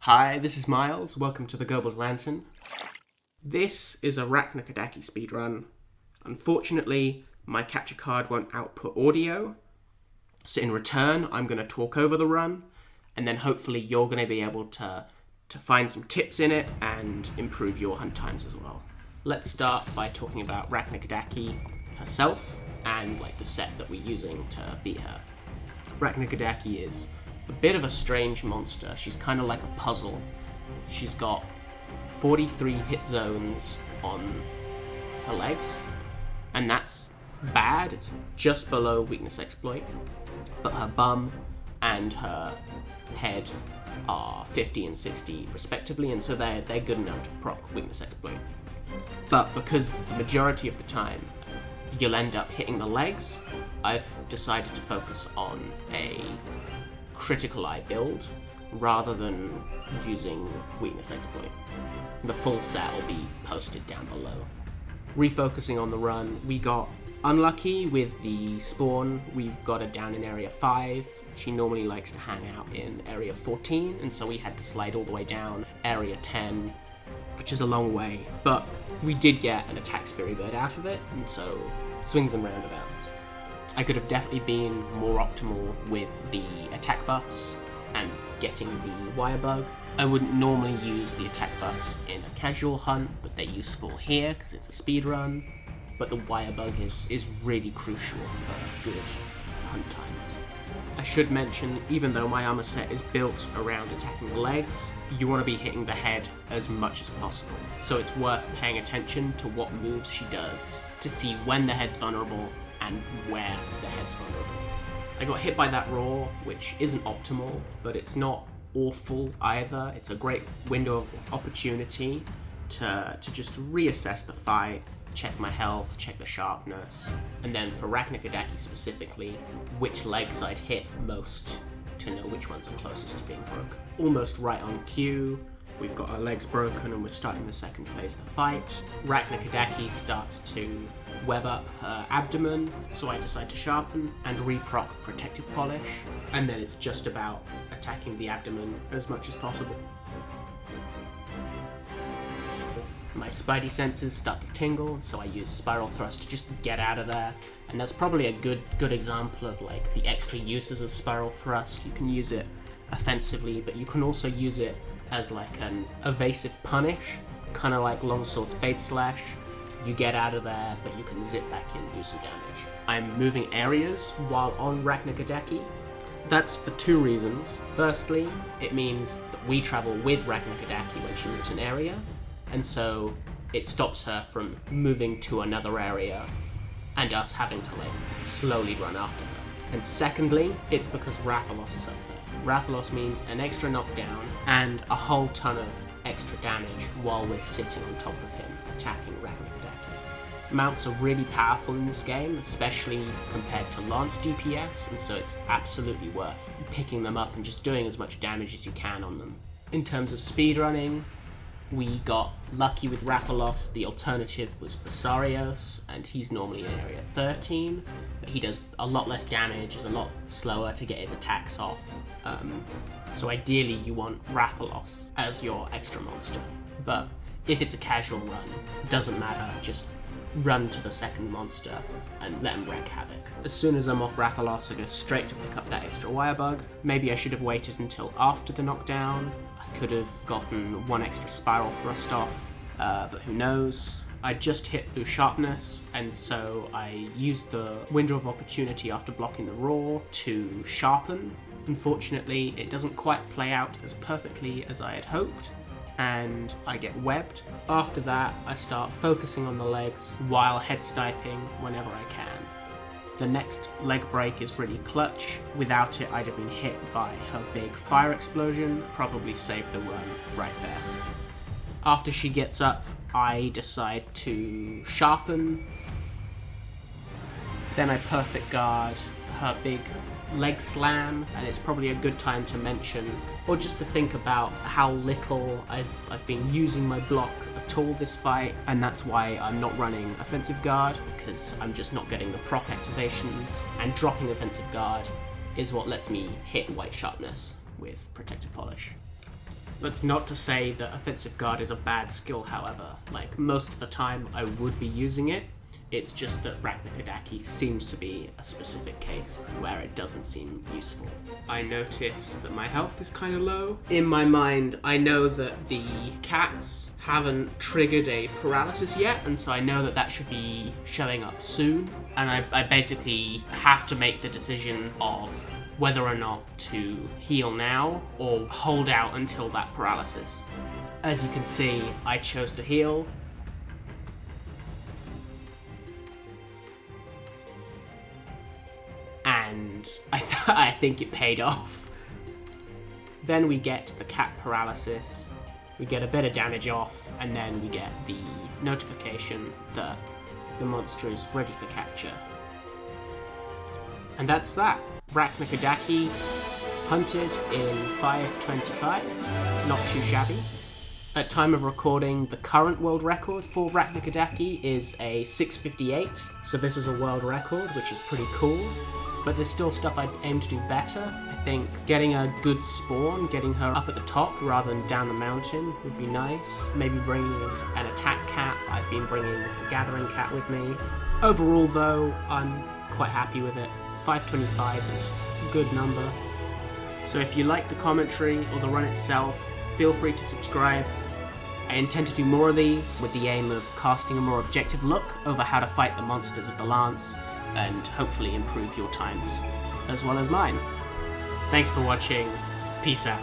Hi, this is Miles. Welcome to the Goebbels Lantern. This is a Rakna-Kadaki speedrun. Unfortunately, my capture card won't output audio, so in return, I'm going to talk over the run, and then hopefully you're going to be able to find some tips in it and improve your hunt times as well. Let's start by talking about Rakna-Kadaki herself and the set that we're using to beat her. Rakna-Kadaki is a bit of a strange monster. She's kind of like a puzzle. She's got 43 hit zones on her legs, and that's bad. It's just below weakness exploit, but her bum and her head are 50 and 60 respectively, and so they're good enough to proc weakness exploit. But because the majority of the time you'll end up hitting the legs, I've decided to focus on a critical eye build rather than using weakness exploit. The full set will be posted down below. Refocusing on the run, we got unlucky with the spawn. We've got her down in area 5. She normally likes to hang out in area 14, and so we had to slide all the way down area 10, which is a long way, but we did get an attack Spirit Bird out of it, and so swings and roundabouts. I could have definitely been more optimal with the attack buffs and getting the wire bug. I wouldn't normally use the attack buffs in a casual hunt, but they're useful here because it's a speed run. But the wire bug is really crucial for good hunt times. I should mention, even though my armor set is built around attacking the legs, you want to be hitting the head as much as possible. So it's worth paying attention to what moves she does to see when the head's vulnerable and where the head's vulnerable. I got hit by that roar, which isn't optimal, but it's not awful either. It's a great window of opportunity to just reassess the fight, check my health, check the sharpness, and then for Rakna-Kadaki specifically, which legs I'd hit most to know which ones are closest to being broke. Almost right on cue, we've got our legs broken and we're starting the second phase of the fight. Rakna-Kadaki starts to web up her abdomen, so I decide to sharpen and reproc protective polish, and then it's just about attacking the abdomen as much as possible. My spidey senses start to tingle, so I use Spiral Thrust to just get out of there, and that's probably a good example of the extra uses of Spiral Thrust. You can use it offensively, but you can also use it as an evasive punish, kind of like Longsword's Faith Slash. You get out of there, but you can zip back in and do some damage. I'm moving areas while on Rakna-Kadaki. That's for two reasons. Firstly, it means that we travel with Rakna-Kadaki when she moves an area, and so it stops her from moving to another area and us having to slowly run after her. And secondly, it's because Rathalos is up there. Rathalos means an extra knockdown and a whole ton of extra damage while we're sitting on top of him attacking Rakna-Kadaki. Mounts are really powerful in this game, especially compared to Lance DPS, and so it's absolutely worth picking them up and just doing as much damage as you can on them. In terms of speedrunning, we got lucky with Rathalos. The alternative was Basarios, and he's normally in area 13, but he does a lot less damage, is a lot slower to get his attacks off. So ideally you want Rathalos as your extra monster, but if it's a casual run, it doesn't matter, just run to the second monster and let him wreak havoc. As soon as I'm off Rathalos, I go straight to pick up that extra wire bug. Maybe I should have waited until after the knockdown. Could have gotten one extra Spiral Thrust off, but who knows. I just hit through sharpness, and so I used the window of opportunity after blocking the roar to sharpen. Unfortunately, it doesn't quite play out as perfectly as I had hoped, and I get webbed. After that, I start focusing on the legs while head sniping whenever I can. The next leg break is really clutch. Without it, I'd have been hit by her big fire explosion, probably saved the run right there. After she gets up, I decide to sharpen. Then I perfect guard her big leg slam, and it's probably a good time to mention, or just to think about how little I've been using my block at all this fight, and that's why I'm not running offensive guard, because I'm just not getting the proc activations, and dropping offensive guard is what lets me hit white sharpness with protective polish. That's not to say that Offensive Guard is a bad skill, however. Like, most of the time I would be using it. It's just that Rakna-Kadaki seems to be a specific case where it doesn't seem useful. I notice that my health is kind of low. In my mind, I know that the cats haven't triggered a paralysis yet, and so I know that that should be showing up soon. And I basically have to make the decision of whether or not to heal now or hold out until that paralysis. As you can see, I chose to heal. And I think it paid off. Then we get the cat paralysis, we get a bit of damage off, and then we get the notification that the monster is ready for capture. And that's that. Rakna-Kadaki hunted in 5:25, not too shabby. At time of recording, the current world record for Rakna-Kadaki is a 6:58, so this is a world record, which is pretty cool. But there's still stuff I'd aim to do better. I think getting a good spawn, getting her up at the top rather than down the mountain would be nice. Maybe bringing an attack cat. I've been bringing a gathering cat with me. Overall though, I'm quite happy with it. 5:25 is a good number. So if you like the commentary or the run itself, feel free to subscribe. I intend to do more of these with the aim of casting a more objective look over how to fight the monsters with the lance, and hopefully improve your times as well as mine. Thanks for watching. Peace out.